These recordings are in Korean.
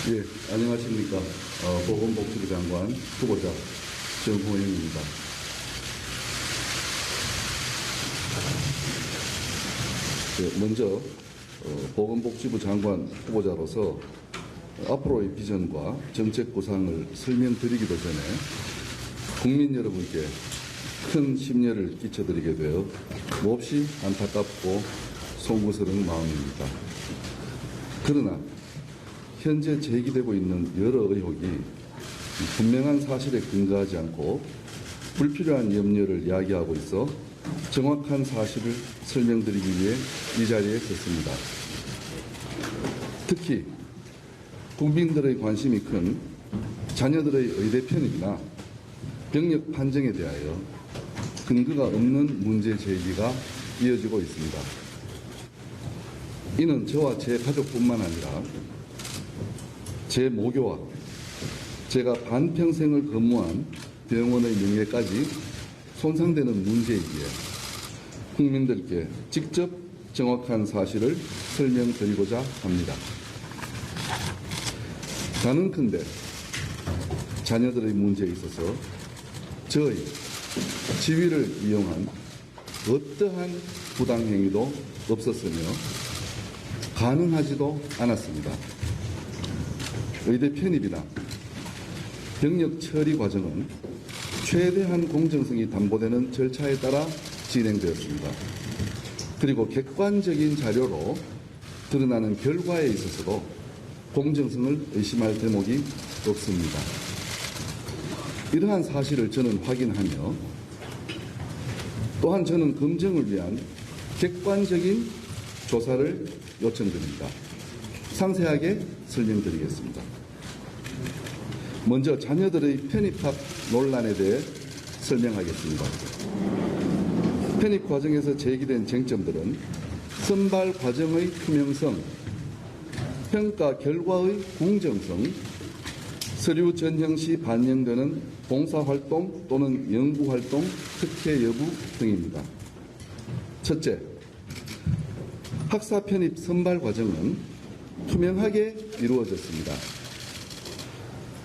예, 안녕하십니까. 보건복지부 장관 후보자 정호영입니다. 먼저 보건복지부 장관 후보자로서 앞으로의 비전과 정책 구상을 설명드리기도 전에 국민 여러분께 큰 심려를 끼쳐드리게 되어 몹시 안타깝고 송구스러운 마음입니다. 그러나 현재 제기되고 있는 여러 의혹이 분명한 사실에 근거하지 않고 불필요한 염려를 야기하고 있어 정확한 사실을 설명드리기 위해 이 자리에 섰습니다. 특히 국민들의 관심이 큰 자녀들의 의대 편입이나 병역 판정에 대하여 근거가 없는 문제 제기가 이어지고 있습니다. 이는 저와 제 가족뿐만 아니라 제 모교와 제가 반평생을 근무한 병원의 명예까지 손상되는 문제이기에 국민들께 직접 정확한 사실을 설명드리고자 합니다. 가능컨대 자녀들의 문제에 있어서 저의 지위를 이용한 어떠한 부당행위도 없었으며 가능하지도 않았습니다. 의대 편입이나 병역 처리 과정은 최대한 공정성이 담보되는 절차에 따라 진행되었습니다. 그리고 객관적인 자료로 드러나는 결과에 있어서도 공정성을 의심할 대목이 없습니다. 이러한 사실을 저는 확인하며 또한 저는 검증을 위한 객관적인 조사를 요청드립니다. 상세하게 설명드리겠습니다. 먼저 자녀들의 편입학 논란에 대해 설명하겠습니다. 편입 과정에서 제기된 쟁점들은 선발 과정의 투명성, 평가 결과의 공정성, 서류 전형 시 반영되는 봉사활동 또는 연구활동 특혜 여부 등입니다. 첫째, 학사 편입 선발 과정은 투명하게 이루어졌습니다.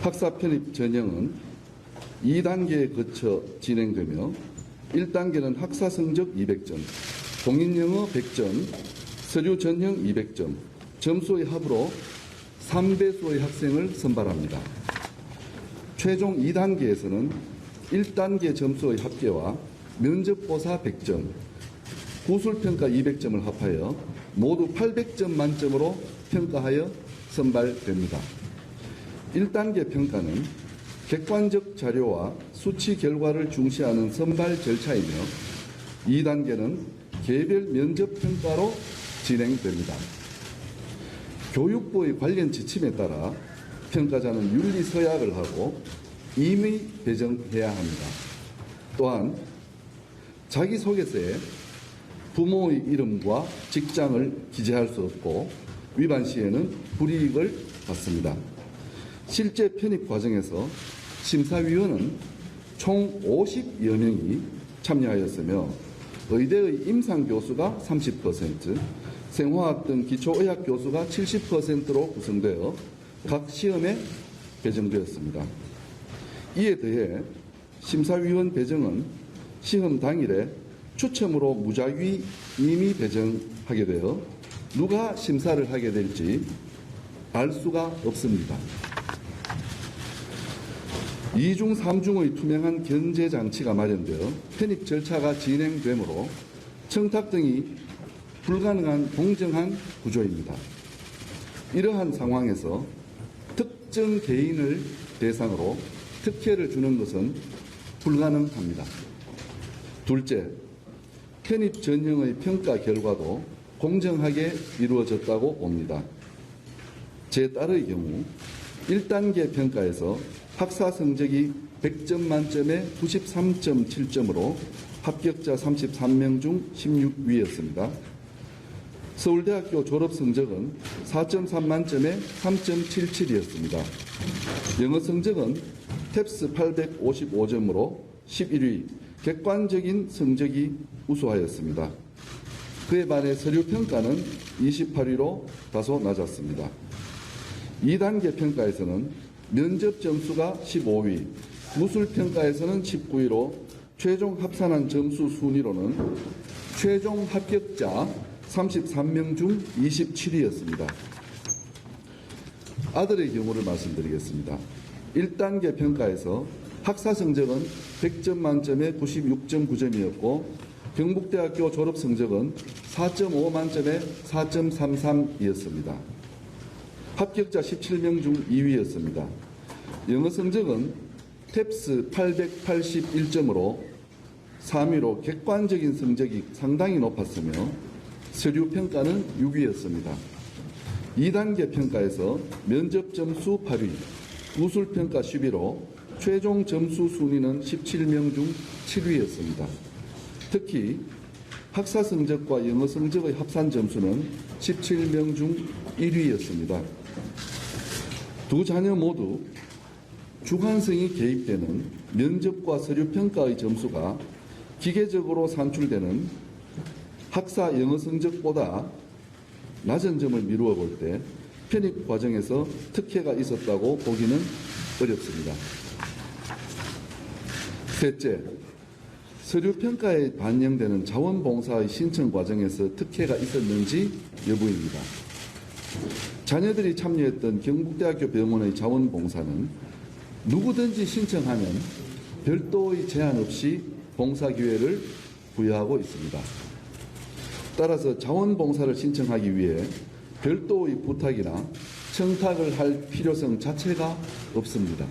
학사 편입 전형은 2단계에 거쳐 진행되며 1단계는 학사 성적 200점, 공인영어 100점, 서류 전형 200점, 점수의 합으로 3배수의 학생을 선발합니다. 최종 2단계에서는 1단계 점수의 합계와 면접고사 100점, 구술평가 200점을 합하여 모두 800점 만점으로 평가하여 선발됩니다. 1단계 평가는 객관적 자료와 수치 결과를 중시하는 선발 절차이며 2단계는 개별 면접 평가로 진행됩니다. 교육부의 관련 지침에 따라 평가자는 윤리 서약을 하고 임의 배정해야 합니다. 또한 자기소개서에 부모의 이름과 직장을 기재할 수 없고 위반 시에는 불이익을 받습니다. 실제 편입 과정에서 심사위원은 총 50여 명이 참여하였으며 의대의 임상교수가 30%, 생화학 등 기초의학 교수가 70%로 구성되어 각 시험에 배정되었습니다. 이에 더해 심사위원 배정은 시험 당일에 추첨으로 무작위 임의 배정하게 되어 누가 심사를 하게 될지 알 수가 없습니다. 2중, 3중의 투명한 견제 장치가 마련되어 편입 절차가 진행되므로 청탁 등이 불가능한 공정한 구조입니다. 이러한 상황에서 특정 개인을 대상으로 특혜를 주는 것은 불가능합니다. 둘째, 편입 전형의 평가 결과도 공정하게 이루어졌다고 봅니다. 제 딸의 경우 1단계 평가에서 학사 성적이 100점 만점에 93.7점으로 합격자 33명 중 16위였습니다. 서울대학교 졸업 성적은 4.3 만점에 3.77이었습니다. 영어 성적은 탭스 855점으로 11위, 객관적인 성적이 우수하였습니다. 그에 반해 서류 평가는 28위로 다소 낮았습니다. 2단계 평가에서는 면접 점수가 15위, 무술 평가에서는 19위로 최종 합산한 점수 순위로는 최종 합격자 33명 중 27위였습니다. 아들의 경우를 말씀드리겠습니다. 1단계 평가에서 학사 성적은 100점 만점에 96.9점이었고 경북대학교 졸업 성적은 4.5 만점에 4.33이었습니다. 합격자 17명 중 2위였습니다. 영어 성적은 탭스 881점으로 3위로 객관적인 성적이 상당히 높았으며 서류 평가는 6위였습니다. 2단계 평가에서 면접 점수 8위, 무술 평가 10위로 최종 점수 순위는 17명 중 7위였습니다. 특히 학사 성적과 영어 성적의 합산 점수는 17명 중 1위였습니다. 두 자녀 모두 주관성이 개입되는 면접과 서류 평가의 점수가 기계적으로 산출되는 학사 영어 성적보다 낮은 점을 미루어 볼 때 편입 과정에서 특혜가 있었다고 보기는 어렵습니다. 셋째, 서류 평가에 반영되는 자원봉사의 신청 과정에서 특혜가 있었는지 여부입니다. 자녀들이 참여했던 경북대학교 병원의 자원봉사는 누구든지 신청하면 별도의 제한 없이 봉사 기회를 부여하고 있습니다. 따라서 자원봉사를 신청하기 위해 별도의 부탁이나 청탁을 할 필요성 자체가 없습니다.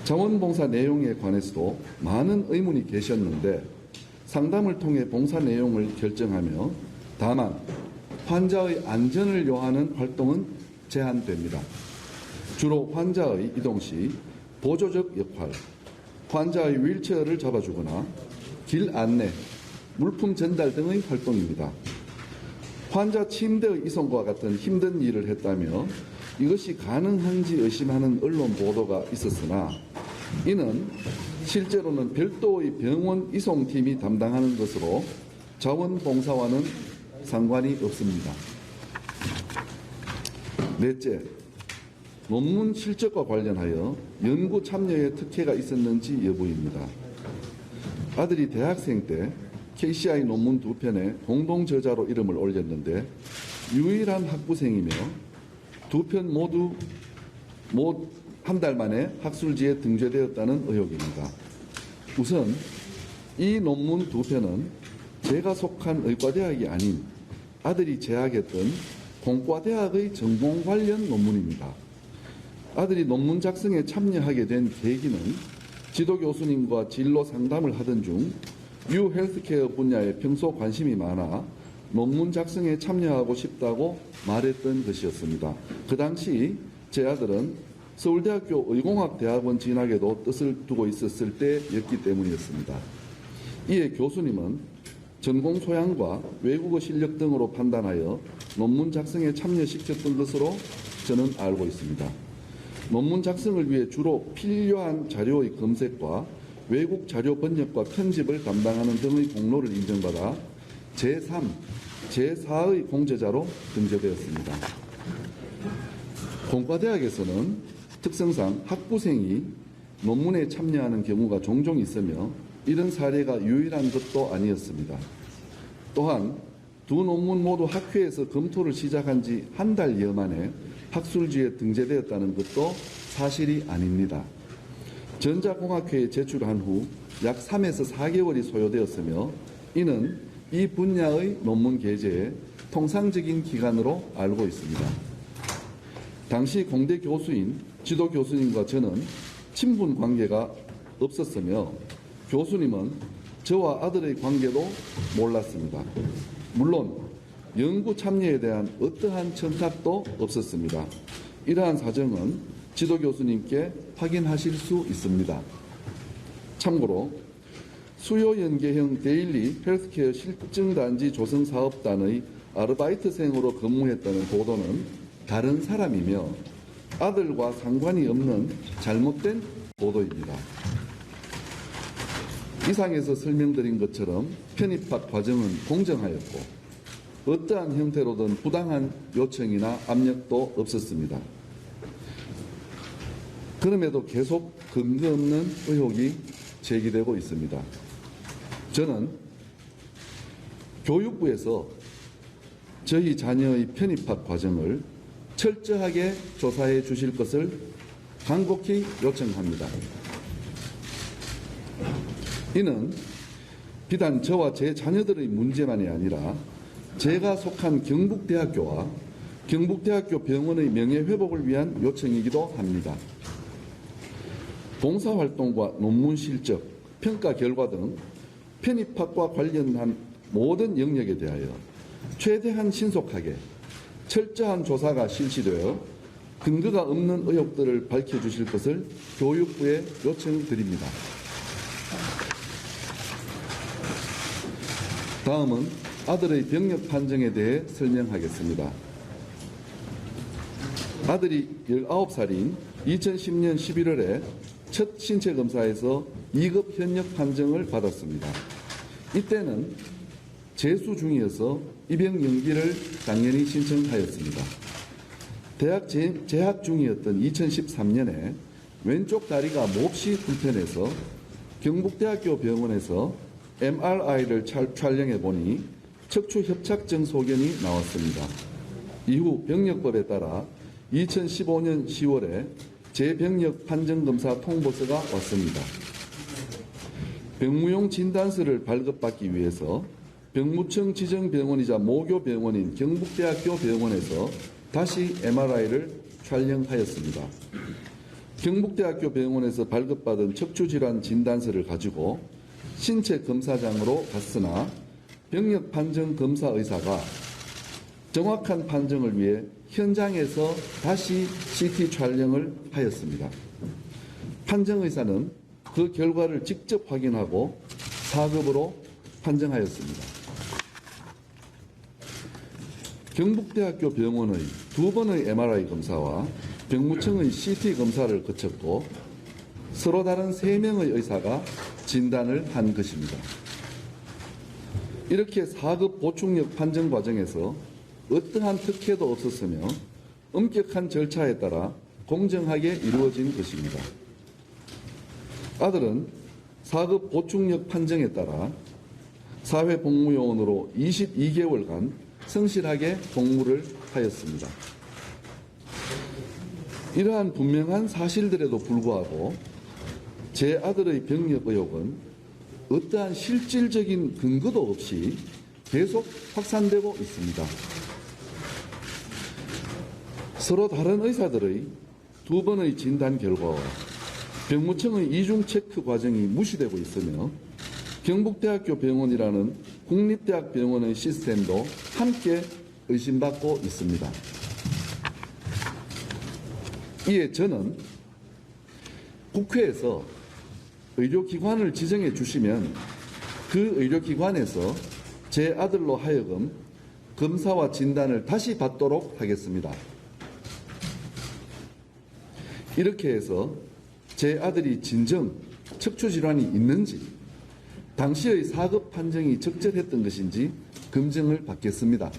자원봉사 내용에 관해서도 많은 의문이 계셨는데 상담을 통해 봉사 내용을 결정하며 다만 환자의 안전을 요하는 활동은 제한됩니다. 주로 환자의 이동 시 보조적 역할, 환자의 휠체어를 잡아주거나 길 안내, 물품 전달 등의 활동입니다. 환자 침대의 이송과 같은 힘든 일을 했다며 이것이 가능한지 의심하는 언론 보도가 있었으나 이는 실제로는 별도의 병원 이송팀이 담당하는 것으로 자원봉사와는 상관이 없습니다. 넷째, 논문 실적과 관련하여 연구 참여에 특혜가 있었는지 여부입니다. 아들이 대학생 때 KCI 논문 2편에 공동 저자로 이름을 올렸는데 유일한 학부생이며 2편 모두 한 달 만에 학술지에 등재되었다는 의혹입니다. 우선 이 논문 2편은 제가 속한 의과대학이 아닌 아들이 재학했던 공과대학의 전공 관련 논문입니다. 아들이 논문 작성에 참여하게 된 계기는 지도 교수님과 진로 상담을 하던 중 유 헬스케어 분야에 평소 관심이 많아 논문 작성에 참여하고 싶다고 말했던 것이었습니다. 그 당시 제 아들은 서울대학교 의공학대학원 진학에도 뜻을 두고 있었을 때였기 때문이었습니다. 이에 교수님은 전공 소양과 외국어 실력 등으로 판단하여 논문 작성에 참여시켰던 것으로 저는 알고 있습니다. 논문 작성을 위해 주로 필요한 자료의 검색과 외국 자료 번역과 편집을 담당하는 등의 공로를 인정받아 제3, 제4의 공제자로 등재되었습니다. 공과대학에서는 특성상 학부생이 논문에 참여하는 경우가 종종 있으며 이런 사례가 유일한 것도 아니었습니다. 또한 두 논문 모두 학회에서 검토를 시작한 지 한 달여 만에 학술지에 등재되었다는 것도 사실이 아닙니다. 전자공학회에 제출한 후 약 3에서 4개월이 소요되었으며 이는 이 분야의 논문 게재의 통상적인 기간으로 알고 있습니다. 당시 공대 교수인 지도 교수님과 저는 친분 관계가 없었으며 교수님은 저와 아들의 관계도 몰랐습니다. 물론 연구 참여에 대한 어떠한 청탁도 없었습니다. 이러한 사정은 지도 교수님께 확인하실 수 있습니다. 참고로 수요 연계형 데일리 헬스케어 실증단지 조성사업단의 아르바이트생으로 근무했다는 보도는 다른 사람이며 아들과 상관이 없는 잘못된 보도입니다. 이상에서 설명드린 것처럼 편입학 과정은 공정하였고 어떠한 형태로든 부당한 요청이나 압력도 없었습니다. 그럼에도 계속 근거 없는 의혹이 제기되고 있습니다. 저는 교육부에서 저희 자녀의 편입학 과정을 철저하게 조사해 주실 것을 간곡히 요청합니다. 이는 비단 저와 제 자녀들의 문제만이 아니라 제가 속한 경북대학교와 경북대학교 병원의 명예회복을 위한 요청이기도 합니다. 봉사활동과 논문 실적, 평가 결과 등 편입학과 관련한 모든 영역에 대하여 최대한 신속하게 철저한 조사가 실시되어 근거가 없는 의혹들을 밝혀주실 것을 교육부에 요청드립니다. 다음은 아들의 병력 판정에 대해 설명하겠습니다. 아들이 19살인 2010년 11월에 첫 신체 검사에서 2급 현역 판정을 받았습니다. 이때는 재수 중이어서 입영 연기를 당연히 신청하였습니다. 대학 재학 중이었던 2013년에 왼쪽 다리가 몹시 불편해서 경북대학교 병원에서 MRI를 촬영해 보니 척추 협착증 소견이 나왔습니다. 이후 병력법에 따라 2015년 10월에 재병력 판정검사 통보서가 왔습니다. 병무용 진단서를 발급받기 위해서 병무청 지정병원이자 모교병원인 경북대학교 병원에서 다시 MRI를 촬영하였습니다. 경북대학교 병원에서 발급받은 척추질환 진단서를 가지고 신체 검사장으로 갔으나 병력 판정 검사 의사가 정확한 판정을 위해 현장에서 다시 CT 촬영을 하였습니다. 판정 의사는 그 결과를 직접 확인하고 4급으로 판정하였습니다. 경북대학교 병원의 2번의 MRI 검사와 병무청의 CT 검사를 거쳤고 서로 다른 3명의 의사가 진단을 한 것입니다. 이렇게 4급 보충력 판정 과정에서 어떠한 특혜도 없었으며 엄격한 절차에 따라 공정하게 이루어진 것입니다. 아들은 4급 보충력 판정에 따라 사회복무요원으로 22개월간 성실하게 복무를 하였습니다. 이러한 분명한 사실들에도 불구하고 제 아들의 병력 의혹은 어떠한 실질적인 근거도 없이 계속 확산되고 있습니다. 서로 다른 의사들의 2번의 진단 결과와 병무청의 이중 체크 과정이 무시되고 있으며 경북대학교 병원이라는 국립대학 병원의 시스템도 함께 의심받고 있습니다. 이에 저는 국회에서 의료기관을 지정해 주시면 그 의료기관에서 제 아들로 하여금 검사와 진단을 다시 받도록 하겠습니다. 이렇게 해서 제 아들이 진정 척추질환이 있는지 당시의 4급 판정이 적절했던 것인지 검증을 받겠습니다.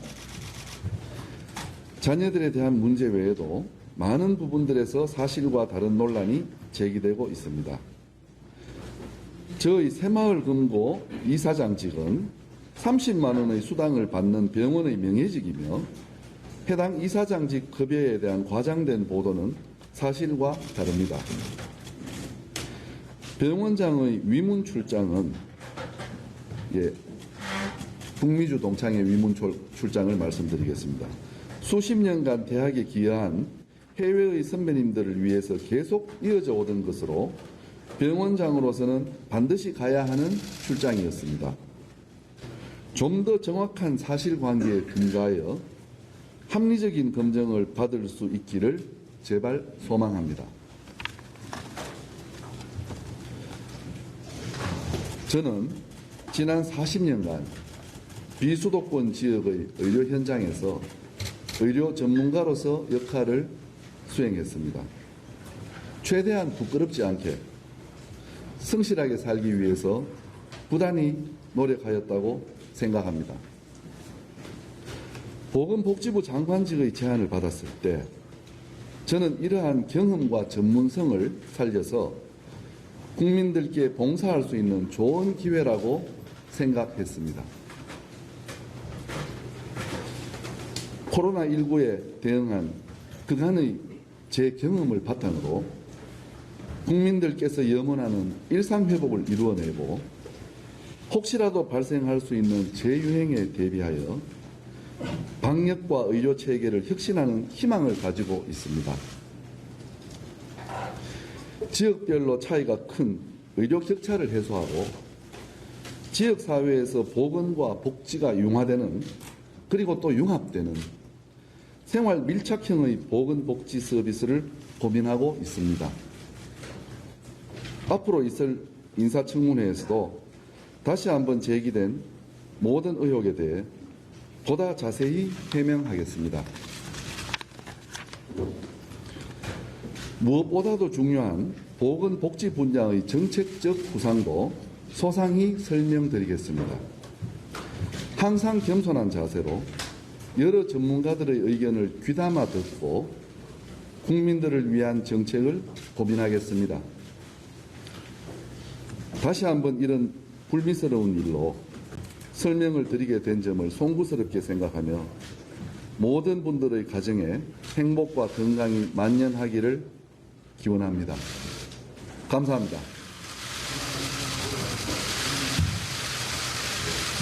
자녀들에 대한 문제 외에도 많은 부분들에서 사실과 다른 논란이 제기되고 있습니다. 저의 새마을 금고 이사장직은 30만 원의 수당을 받는 병원의 명예직이며 해당 이사장직 급여에 대한 과장된 보도는 사실과 다릅니다. 병원장의 위문 출장은 북미주 동창회 위문 출장을 말씀드리겠습니다. 수십 년간 대학에 기여한 해외의 선배님들을 위해서 계속 이어져 오던 것으로 병원장으로서는 반드시 가야 하는 출장이었습니다. 좀 더 정확한 사실관계에 근거하여 합리적인 검증을 받을 수 있기를 제발 소망합니다. 저는 지난 40년간 비수도권 지역의 의료 현장에서 의료 전문가로서 역할을 수행했습니다. 최대한 부끄럽지 않게 성실하게 살기 위해서 부단히 노력하였다고 생각합니다. 보건복지부 장관직의 제안을 받았을 때 저는 이러한 경험과 전문성을 살려서 국민들께 봉사할 수 있는 좋은 기회라고 생각했습니다. 코로나19에 대응한 그간의 제 경험을 바탕으로 국민들께서 염원하는 일상회복을 이루어내고 혹시라도 발생할 수 있는 재유행에 대비하여 방역과 의료체계를 혁신하는 희망을 가지고 있습니다. 지역별로 차이가 큰 의료 격차를 해소하고 지역사회에서 보건과 복지가 융화되는 그리고 또 융합되는 생활 밀착형의 보건복지 서비스를 고민하고 있습니다. 앞으로 있을 인사청문회에서도 다시 한번 제기된 모든 의혹에 대해 보다 자세히 해명하겠습니다. 무엇보다도 중요한 보건복지 분야의 정책적 구상도 소상히 설명드리겠습니다. 항상 겸손한 자세로 여러 전문가들의 의견을 귀담아 듣고 국민들을 위한 정책을 고민하겠습니다. 다시 한번 이런 불미스러운 일로 설명을 드리게 된 점을 송구스럽게 생각하며 모든 분들의 가정에 행복과 건강이 만연하기를 기원합니다. 감사합니다.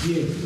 예.